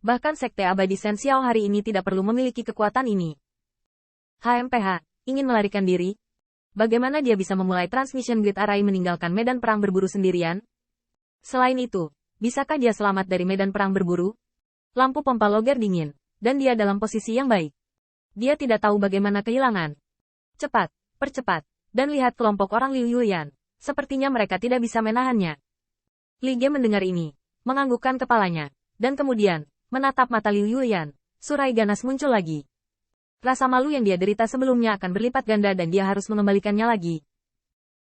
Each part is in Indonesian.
Bahkan Sekte Abadi Shen Xiao hari ini tidak perlu memiliki kekuatan ini. HMPH, ingin melarikan diri? Bagaimana dia bisa memulai Transmission Grid Array meninggalkan medan perang berburu sendirian? Selain itu, bisakah dia selamat dari medan perang berburu? Lampu pompa loger dingin, dan dia dalam posisi yang baik. Dia tidak tahu bagaimana kehilangan. Cepat, percepat, dan lihat kelompok orang Liu Yuyan. Sepertinya mereka tidak bisa menahannya. Li Ge mendengar ini, menganggukkan kepalanya, dan kemudian, menatap mata Liu Yuyan. Surai ganas muncul lagi. Rasa malu yang dia derita sebelumnya akan berlipat ganda dan dia harus mengembalikannya lagi.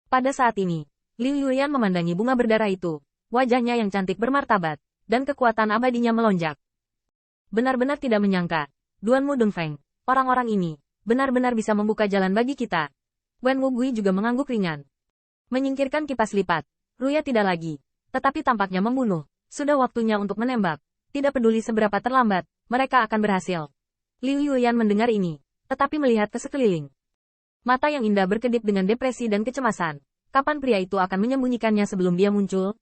Pada saat ini, Liu Yuyan memandangi bunga berdarah itu. Wajahnya yang cantik bermartabat, dan kekuatan abadinya melonjak. Benar-benar tidak menyangka, Duanmu Dongfeng, orang-orang ini, benar-benar bisa membuka jalan bagi kita. Wen Wugui juga mengangguk ringan. Menyingkirkan kipas lipat, Ruya tidak lagi, tetapi tampaknya membunuh. Sudah waktunya untuk menembak. Tidak peduli seberapa terlambat, mereka akan berhasil. Liu Yuyan mendengar ini, tetapi melihat ke sekeliling. Mata yang indah berkedip dengan depresi dan kecemasan. Kapan pria itu akan menyembunyikannya sebelum dia muncul?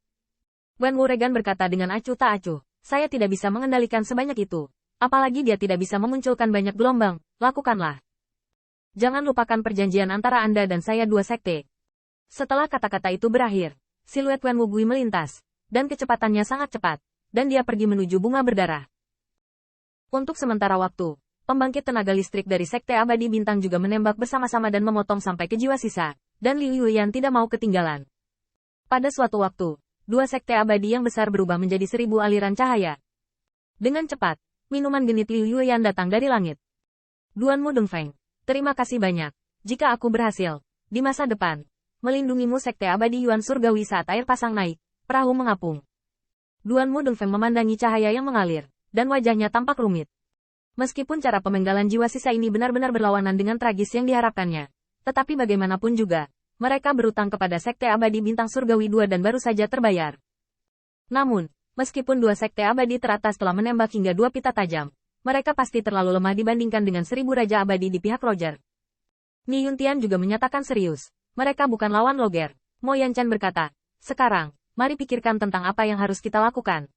Wen Wuregan berkata dengan acuh tak acuh, saya tidak bisa mengendalikan sebanyak itu. Apalagi dia tidak bisa memunculkan banyak gelombang, lakukanlah. Jangan lupakan perjanjian antara Anda dan saya dua sekte. Setelah kata-kata itu berakhir, siluet Wen Wugui melintas, dan kecepatannya sangat cepat, dan dia pergi menuju bunga berdarah. Untuk sementara waktu, pembangkit tenaga listrik dari Sekte Abadi Bintang juga menembak bersama-sama dan memotong sampai ke jiwa sisa, dan Liu Yuyan tidak mau ketinggalan. Pada suatu waktu, dua Sekte Abadi yang besar berubah menjadi 1000 aliran cahaya. Dengan cepat, minuman genit Liu Yuyan datang dari langit. Duanmu Dongfeng, terima kasih banyak. Jika aku berhasil, di masa depan, melindungimu Sekte Abadi Yuan Surgawi saat air pasang naik, perahu mengapung. Duanmu Dongfeng memandangi cahaya yang mengalir, dan wajahnya tampak rumit. Meskipun cara pemenggalan jiwa sisa ini benar-benar berlawanan dengan tragis yang diharapkannya, tetapi bagaimanapun juga, mereka berutang kepada Sekte Abadi Bintang Surgawi 2 dan baru saja terbayar. Namun, meskipun dua Sekte Abadi teratas telah menembak hingga 2 pita tajam, mereka pasti terlalu lemah dibandingkan dengan 1000 Raja Abadi di pihak Roger. Ni Yuntian juga menyatakan serius, mereka bukan lawan Loger. Mo Yanchan berkata, sekarang, mari pikirkan tentang apa yang harus kita lakukan.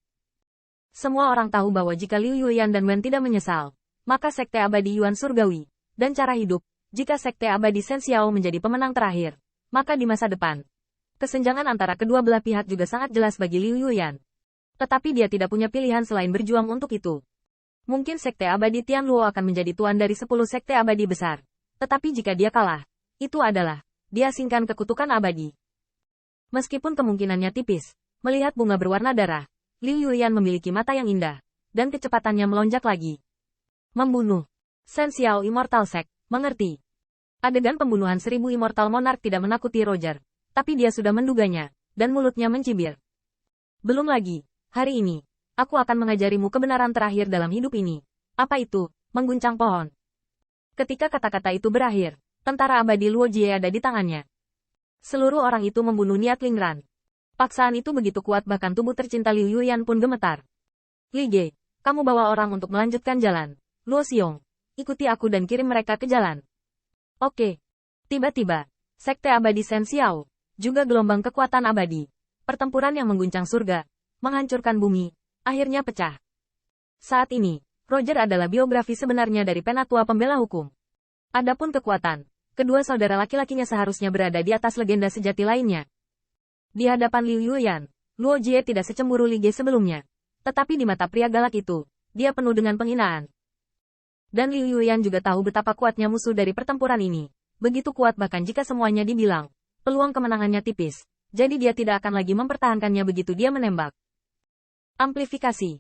Semua orang tahu bahwa jika Liu Yuyan dan Wen tidak menyesal, maka Sekte Abadi Yuan Surgawi, dan cara hidup, jika Sekte Abadi Shen Xiao menjadi pemenang terakhir, maka di masa depan, kesenjangan antara kedua belah pihak juga sangat jelas bagi Liu Yuyan. Tetapi dia tidak punya pilihan selain berjuang untuk itu. Mungkin Sekte Abadi Tianluo akan menjadi tuan dari 10 Sekte Abadi besar. Tetapi jika dia kalah, itu adalah, diasingkan kekutukan abadi. Meskipun kemungkinannya tipis, melihat bunga berwarna darah, Liu Yuyan memiliki mata yang indah, dan kecepatannya melonjak lagi. Membunuh. Shen Xiao Immortal Sect, mengerti. Adegan pembunuhan 1000 Immortal Monarch tidak menakuti Roger, tapi dia sudah menduganya, dan mulutnya mencibir. Belum lagi, hari ini, aku akan mengajarimu kebenaran terakhir dalam hidup ini. Apa itu? Mengguncang pohon. Ketika kata-kata itu berakhir, tentara abadi Luo Jie ada di tangannya. Seluruh orang itu membunuh niat Lingran. Paksaan itu begitu kuat bahkan tubuh tercinta Liu Yuyan pun gemetar. Li Ge, kamu bawa orang untuk melanjutkan jalan. Luo Xiong, ikuti aku dan kirim mereka ke jalan. Oke. Tiba-tiba, Sekte Abadi Shen Xiao, juga gelombang kekuatan abadi. Pertempuran yang mengguncang surga, menghancurkan bumi, akhirnya pecah. Saat ini, Roger adalah biografi sebenarnya dari penatua pembela hukum. Adapun kekuatan, kedua saudara laki-lakinya seharusnya berada di atas legenda sejati lainnya. Di hadapan Liu Yuyan, Luo Jie tidak secemburu Li Ge sebelumnya. Tetapi di mata pria galak itu, dia penuh dengan penghinaan. Dan Liu Yuyan juga tahu betapa kuatnya musuh dari pertempuran ini. Begitu kuat bahkan jika semuanya dibilang, peluang kemenangannya tipis. Jadi dia tidak akan lagi mempertahankannya begitu dia menembak. Amplifikasi.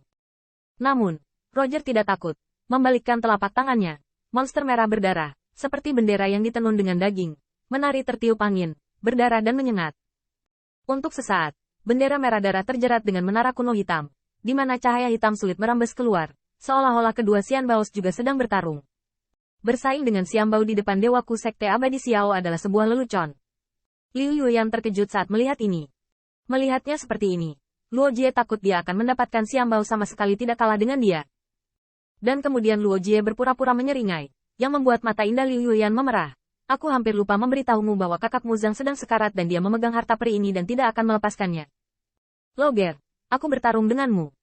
Namun, Roger tidak takut. Membalikkan telapak tangannya. Monster merah berdarah, seperti bendera yang ditenun dengan daging. Menari tertiup angin, berdarah dan menyengat. Untuk sesaat, bendera merah darah terjerat dengan menara kuno hitam, di mana cahaya hitam sulit merembes keluar, seolah-olah kedua Xian Baos juga sedang bertarung. Bersaing dengan Xian Bao di depan dewaku Sekte Abadi Xiao adalah sebuah lelucon. Liu Yuyan terkejut saat melihat ini. Melihatnya seperti ini, Luo Jie takut dia akan mendapatkan Xian Bao sama sekali tidak kalah dengan dia. Dan kemudian Luo Jie berpura-pura menyeringai, yang membuat mata indah Liu Yuyan memerah. Aku hampir lupa memberitahumu bahwa kakakmu Zhang sedang sekarat dan dia memegang harta peri ini dan tidak akan melepaskannya. Loger, aku bertarung denganmu.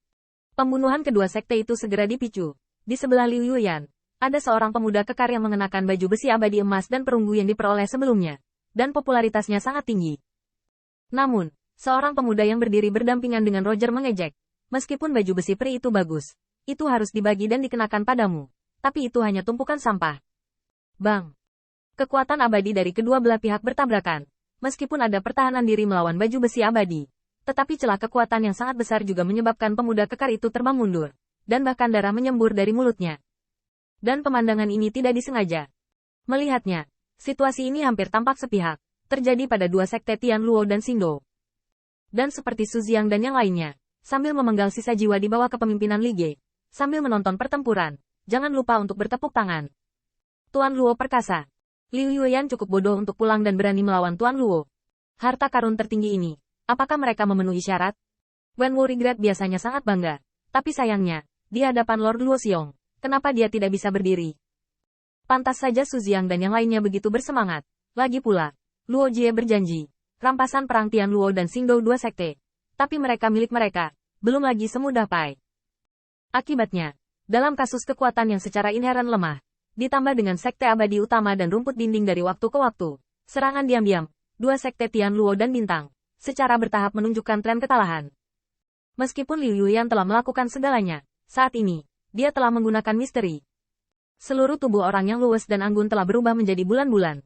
Pembunuhan kedua sekte itu segera dipicu. Di sebelah Liu Yuyan, ada seorang pemuda kekar yang mengenakan baju besi abadi emas dan perunggu yang diperoleh sebelumnya, dan popularitasnya sangat tinggi. Namun, seorang pemuda yang berdiri berdampingan dengan Roger mengejek, meskipun baju besi peri itu bagus, itu harus dibagi dan dikenakan padamu, tapi itu hanya tumpukan sampah. Bang! Kekuatan abadi dari kedua belah pihak bertabrakan, meskipun ada pertahanan diri melawan baju besi abadi. Tetapi celah kekuatan yang sangat besar juga menyebabkan pemuda kekar itu terbang mundur, dan bahkan darah menyembur dari mulutnya. Dan pemandangan ini tidak disengaja. Melihatnya, situasi ini hampir tampak sepihak, terjadi pada dua sekte Tian Luo dan Xingdou. Dan seperti Su Jiang dan yang lainnya, sambil memenggal sisa jiwa di bawah kepemimpinan Li Ge, sambil menonton pertempuran, jangan lupa untuk bertepuk tangan. Tuan Luo perkasa. Liu Yuyan cukup bodoh untuk pulang dan berani melawan Tuan Luo. Harta karun tertinggi ini, apakah mereka memenuhi syarat? Wen Wu Regret biasanya sangat bangga, tapi sayangnya, di hadapan Lord Luo Xiong, kenapa dia tidak bisa berdiri? Pantas saja Su Jiang dan yang lainnya begitu bersemangat. Lagi pula, Luo Jie berjanji, rampasan perang Tian Luo dan Xingdou dua sekte. Tapi mereka milik mereka, belum lagi semudah Pai. Akibatnya, dalam kasus kekuatan yang secara inheren lemah, ditambah dengan sekte abadi utama dan rumput dinding dari waktu ke waktu, serangan diam-diam, dua sekte Tian Luo dan Bintang, secara bertahap menunjukkan tren kekalahan. Meskipun Liu Yuyan telah melakukan segalanya, saat ini, dia telah menggunakan misteri. Seluruh tubuh orang yang luwes dan anggun telah berubah menjadi bulan-bulan.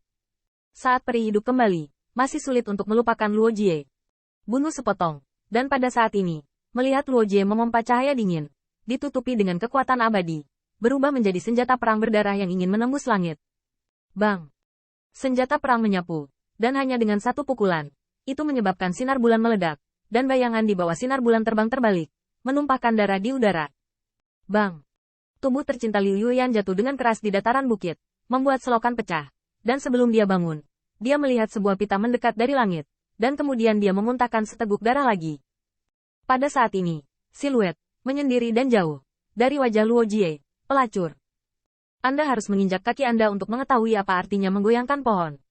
Saat peri hidup kembali, masih sulit untuk melupakan Luo Jie. Bunuh sepotong, dan pada saat ini, melihat Luo Jie memompa cahaya dingin, ditutupi dengan kekuatan abadi, berubah menjadi senjata perang berdarah yang ingin menembus langit. Bang! Senjata perang menyapu, dan hanya dengan satu pukulan, itu menyebabkan sinar bulan meledak, dan bayangan di bawah sinar bulan terbang terbalik, menumpahkan darah di udara. Bang! Tubuh tercinta Liu Yuyan jatuh dengan keras di dataran bukit, membuat selokan pecah, dan sebelum dia bangun, dia melihat sebuah pita mendekat dari langit, dan kemudian dia memuntahkan seteguk darah lagi. Pada saat ini, siluet, menyendiri dan jauh, dari wajah Luo Jie, pelacur. Anda harus menginjak kaki Anda untuk mengetahui apa artinya menggoyangkan pohon.